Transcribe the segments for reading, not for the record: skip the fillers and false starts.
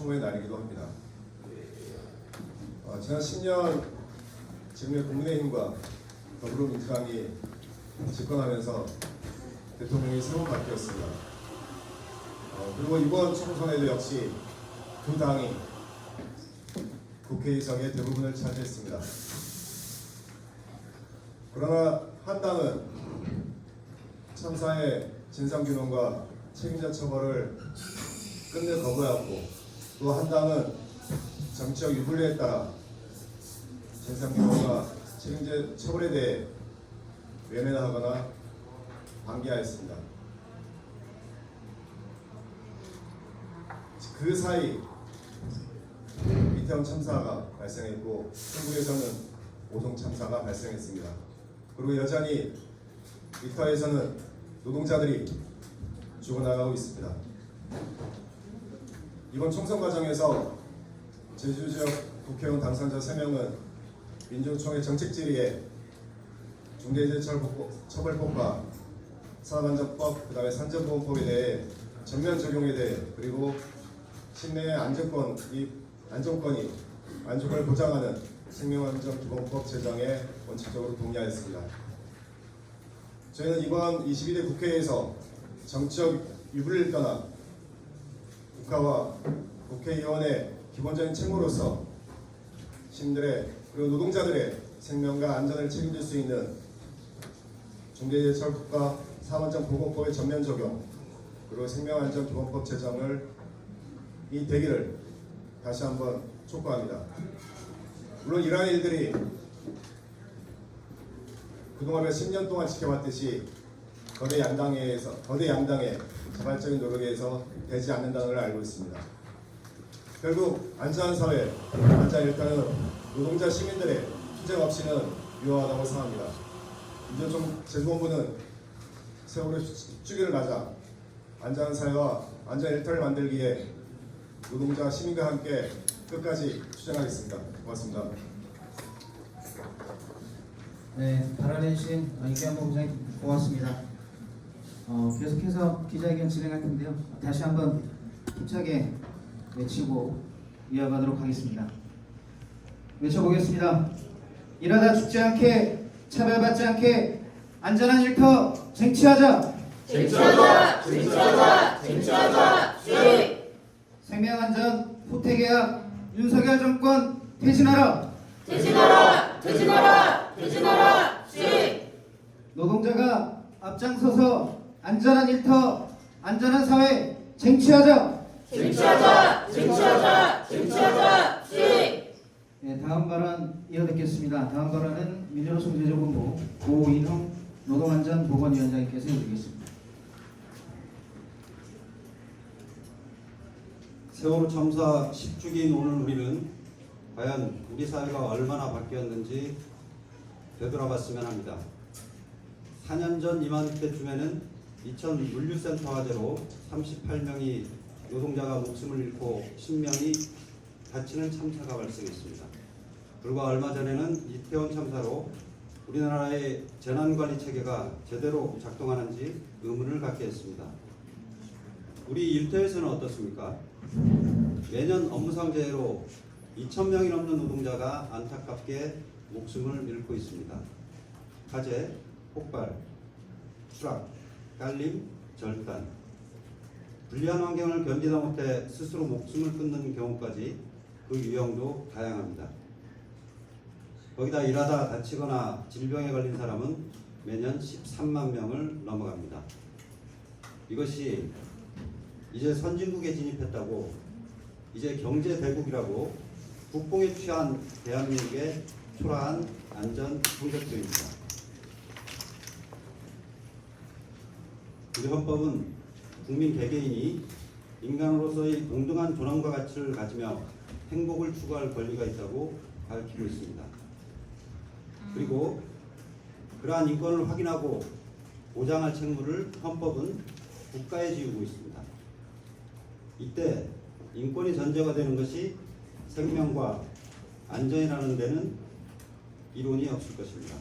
총무의 날이기도 합니다. 지난 10년 지금의 국민의힘과 더불어민주당이 집권하면서 대통령이 새로 바뀌었습니다. 그리고 이번 총선에도 역시 두 당이 국회의석의 대부분을 차지했습니다. 그러나 한 당은 참사의 진상규명과 책임자 처벌을 끝내 거부하였고, 또 한 당은 정치적 유불리에 따라 진상규명과 책임자 처벌에 대해 외면하거나 방기하였습니다. 그 사이 이태원 참사가 발생했고, 한국에서는 오송 참사가 발생했습니다. 그리고 여전히 일터에서는 노동자들이 죽어나가고 있습니다. 이번 총선 과정에서 제주 지역 국회의원 당선자 3명은 민주노총의 정책 질의에 중대재해처벌법과 산업안전법, 그다음에 산재보험법에 대해 전면 적용에 대해, 그리고 시민의 안전권을 보장하는 생명안전기본법 제정에 원칙적으로 동의하였습니다. 저희는 이번 22대 국회에서 정치적 유불리를 떠나 국가와 국회의원의 기본적인 책무로서 시민들의 그리고 노동자들의 생명과 안전을 책임질 수 있는 중대재해처벌법과 산업안전보건법의 전면 적용, 그리고 생명안전기본법 제정을 이 되기를 다시 한번 촉구합니다. 물론 이러한 일들이 그동안 10년 동안 지켜봤듯이 거대 양당의 자발적인 노력에 의해서 되지 않는다는 걸 알고 있습니다. 결국 안전한 사회, 안전한 일터는 노동자 시민들의 투쟁 없이는 유효하다고 생각합니다. 민주노총 제주본부는 세월의 축기를 맞아 안전한 사회와 안전한 일터를 만들기에 노동자 시민과 함께 끝까지 투쟁하겠습니다. 고맙습니다. 네, 발언해주신 이규환 본부장님 고맙습니다. 계속해서 기자회견 진행할 텐데요. 다시 한번 힘차게 외치고 이어가도록 하겠습니다. 외쳐보겠습니다. 일하다 죽지 않게, 차별받지 않게 안전한 일터 쟁취하자. 쟁취하자! 쟁취하자! 쟁취하자! 수익! 생명안전 후퇴계약 윤석열 정권 퇴진하라. 퇴진하라! 퇴진하라! 퇴진하라! 수익! 노동자가 앞장서서 안전한 일터, 안전한 사회 쟁취하자. 쟁취하자! 쟁취하자! 쟁취하자! 수익! 네, 다음 발언 이어듣겠습니다. 다음 발언은 민주노총 제주본부 고인홍 노동안전보건위원장님께서 해주시겠습니다. 세월호 참사 10주기인 오늘 우리는 과연 우리 사회가 얼마나 바뀌었는지 되돌아봤으면 합니다. 4년 전 이맘때쯤에는 이천 물류센터 화재로 38명이 노동자가 목숨을 잃고 10명이 다치는 참사가 발생했습니다. 불과 얼마 전에는 이태원 참사로 우리나라의 재난관리 체계가 제대로 작동하는지 의문을 갖게 했습니다. 우리 일터에서는 어떻습니까? 매년 업무상 재해로 2,000명이 넘는 노동자가 안타깝게 목숨을 잃고 있습니다. 화재, 폭발, 추락, 깔림, 절단, 불리한 환경을 견디다 못해 스스로 목숨을 끊는 경우까지 그 유형도 다양합니다. 거기다 일하다 다치거나 질병에 걸린 사람은 매년 13만 명을 넘어갑니다. 이것이 이제 선진국에 진입했다고, 이제 경제 대국이라고 국뽕에 취한 대한민국의 초라한 안전 풍격도입니다. 우리 헌법은 국민 개개인이 인간으로서의 동등한 존엄과 가치를 가지며 행복을 추구할 권리가 있다고 밝히고 있습니다. 그리고 그러한 인권을 확인하고 보장할 책무를 헌법은 국가에 지우고 있습니다. 이때 인권이 전제가 되는 것이 생명과 안전이라는 데는 이론이 없을 것입니다.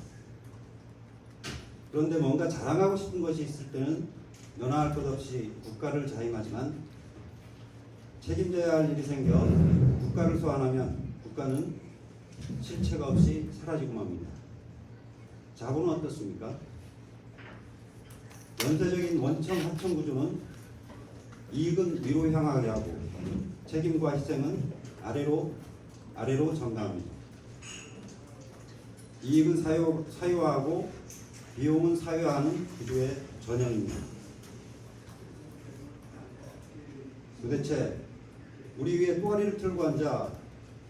그런데 뭔가 자랑하고 싶은 것이 있을 때는 너나 할 것 없이 국가를 자임하지만 책임져야 할 일이 생겨 국가를 소환하면 국가는 실체가 없이 사라지고 맙니다. 자본은 어떻습니까? 연쇄적인 원청 하청 구조는 이익은 위로 향하게 하고 책임과 희생은 아래로 전가합니다. 이익은 사유화하고 비용은 사유화하는 구조의 전형입니다. 도대체 우리 위에 또아리를 틀고 앉아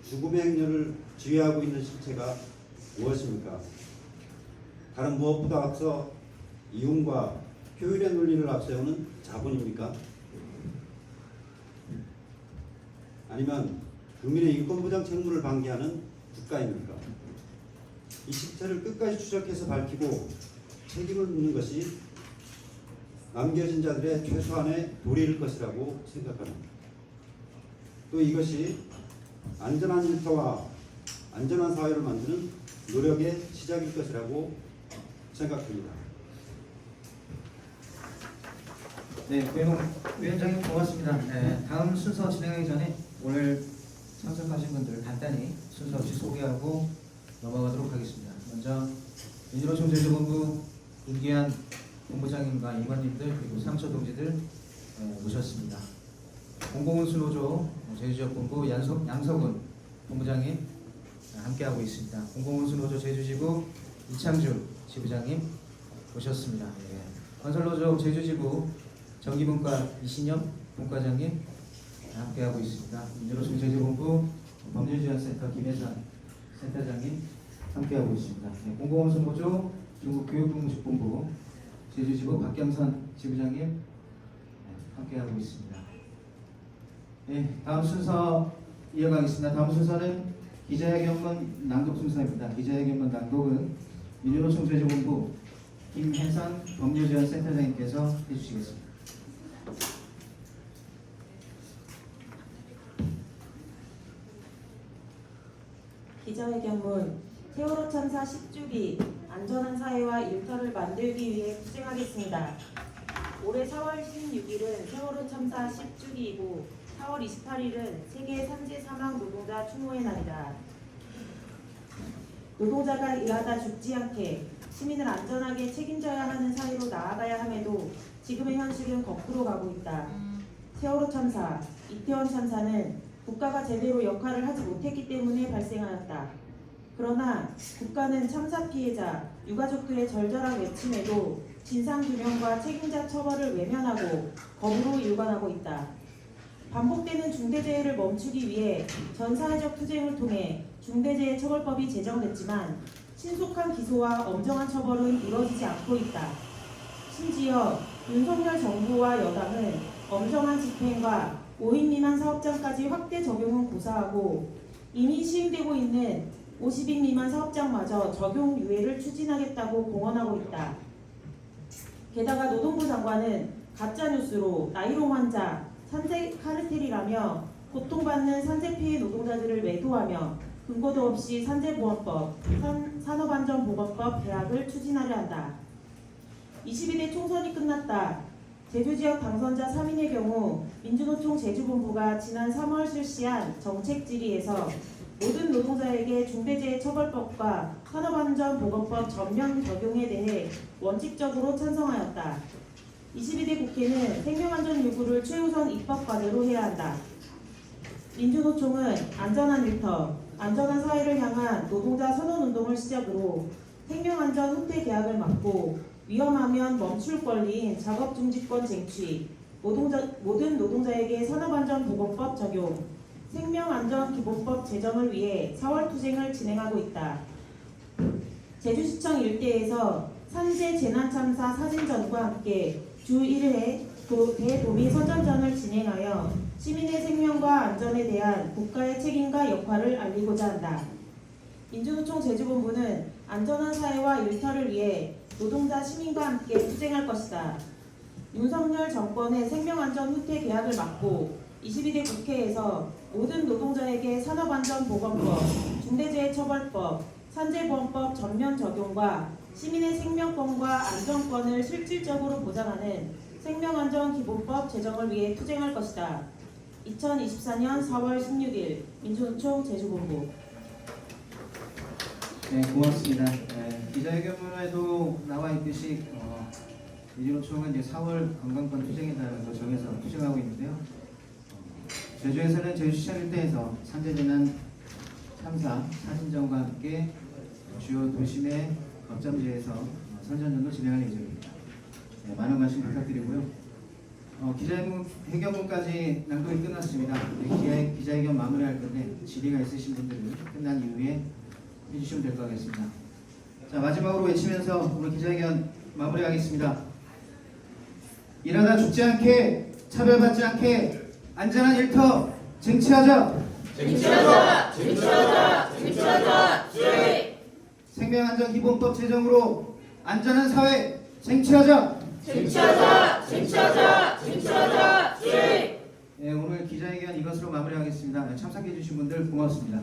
죽음의 행렬을 지휘하고 있는 실체가 무엇입니까? 다른 무엇보다 앞서 이윤과 효율의 논리를 앞세우는 자본입니까? 아니면 국민의 인권보장 책무를 방기하는 국가입니까? 이 실체를 끝까지 추적해서 밝히고 책임을 묻는 것이 남겨진 자들의 최소한의 도리일 것이라고 생각합니다. 또 이것이 안전한 일터와 안전한 사회를 만드는 노력의 시작일 것이라고 생각합니다. 네, 배용 위원장님 고맙습니다. 네, 다음 순서 진행하기 전에 오늘 참석하신 분들 간단히 순서 없이 소개하고 넘어가도록 하겠습니다. 먼저 민주노총 제주본부 윤기한 본부장님과 임원님들 그리고 상처 동지들 모셨습니다. 공공운수노조 제주지역본부 양석훈 본부장님 함께하고 있습니다. 공공운수노조 제주지부 이창준 지부장님 모셨습니다. 건설노조 제주지부 전기분과 이신영 분과장님 함께하고 있습니다. 민주노총 제주본부 법률지원센터 김혜선 센터장님 함께하고 있습니다. 공공운수노조 중국교육국본부 제주지부 박경선 지부장님 함께하고 있습니다. 네, 다음 순서 이어가겠습니다. 다음 순서는 기자회견문 낭독 순서입니다. 기자회견문 낭독은 민주노총 제주본부 김혜선 법률지원센터장님께서 해주시겠습니다. 기자회견문 세월호 참사 10주기 안전한 사회와 일터를 만들기 위해 투쟁하겠습니다. 올해 4월 16일은 세월호 참사 10주기이고 4월 28일은 세계 산재 사망 노동자 추모의 날이다. 노동자가 일하다 죽지 않게 시민을 안전하게 책임져야 하는 사회로 나아가야 함에도 지금의 현실은 거꾸로 가고 있다. 세월호 참사, 이태원 참사는 국가가 제대로 역할을 하지 못했기 때문에 발생하였다. 그러나 국가는 참사 피해자, 유가족들의 절절한 외침에도 진상규명과 책임자 처벌을 외면하고 거부로 일관하고 있다. 반복되는 중대재해를 멈추기 위해 전 사회적 투쟁을 통해 중대재해처벌법이 제정됐지만 신속한 기소와 엄정한 처벌은 이루어지지 않고 있다. 심지어 윤석열 정부와 여당은 엄정한 집행과 5인 미만 사업장까지 확대 적용은 고사하고 이미 시행되고 있는 50인 미만 사업장마저 적용 유예를 추진하겠다고 공언하고 있다. 게다가 노동부 장관은 가짜뉴스로 나이롱 환자, 산재 카르텔이라며 고통받는 산재 피해 노동자들을 매도하며 근거도 없이 산재보험법, 산업안전보건법 개혁을 추진하려 한다. 22대 총선이 끝났다. 제주지역 당선자 3인의 경우 민주노총 제주본부가 지난 3월 실시한 정책 질의에서 모든 노동자에게 중대재해처벌법과 산업안전보건법 전면 적용에 대해 원칙적으로 찬성하였다. 22대 국회는 생명안전 요구를 최우선 입법 과제로 해야 한다. 민주노총은 안전한 일터, 안전한 사회를 향한 노동자 선언운동을 시작으로 생명안전 후퇴 계약을 막고 위험하면 멈출 권리인 작업중지권 쟁취, 모든 노동자에게 산업안전보건법 적용, 생명안전기본법 제정을 위해 4월 투쟁을 진행하고 있다. 제주시청 일대에서 산재 재난참사 사진전과 함께 주 1회 대도민 선전전을 진행하여 시민의 생명과 안전에 대한 국가의 책임과 역할을 알리고자 한다. 민주노총 제주본부는 안전한 사회와 일터를 위해 노동자 시민과 함께 투쟁할 것이다. 윤석열 정권의 생명안전 후퇴 계약을 막고 22대 국회에서 모든 노동자에게 산업안전보건법, 중대재해처벌법, 산재보험법 전면 적용과 시민의 생명권과 안전권을 실질적으로 보장하는 생명안전기본법 제정을 위해 투쟁할 것이다. 2024년 4월 16일 민주노총 제주본부. 네, 고맙습니다. 기자회견문에도 나와 있듯이 민주노총은 이제 4월 관광권 투쟁이라는 걸 정해서 투쟁하고 있는데요. 제주에서는 제주시청 일대에서 산재재난 참사 사진전과 함께 주요 도심의 거점지에서 선전전도 진행할 예정입니다. 네, 많은 관심 부탁드리고요. 기자회견문까지 낭독이 끝났습니다. 기자회견 마무리할 건데 질의가 있으신 분들은 끝난 이후에 해주시면 될 것 같습니다. 자, 마지막으로 외치면서 오늘 기자회견 마무리하겠습니다. 일하다 죽지 않게, 차별받지 않게 안전한 일터 쟁취하자. 쟁취하자. 쟁취하자. 쟁취하자. 수익. 생명안전기본법 제정으로 안전한 사회 쟁취하자. 쟁취하자. 쟁취하자. 쟁취하자. 수익. 네, 오늘 기자회견 이것으로 마무리하겠습니다. 참석해 주신 분들 고맙습니다.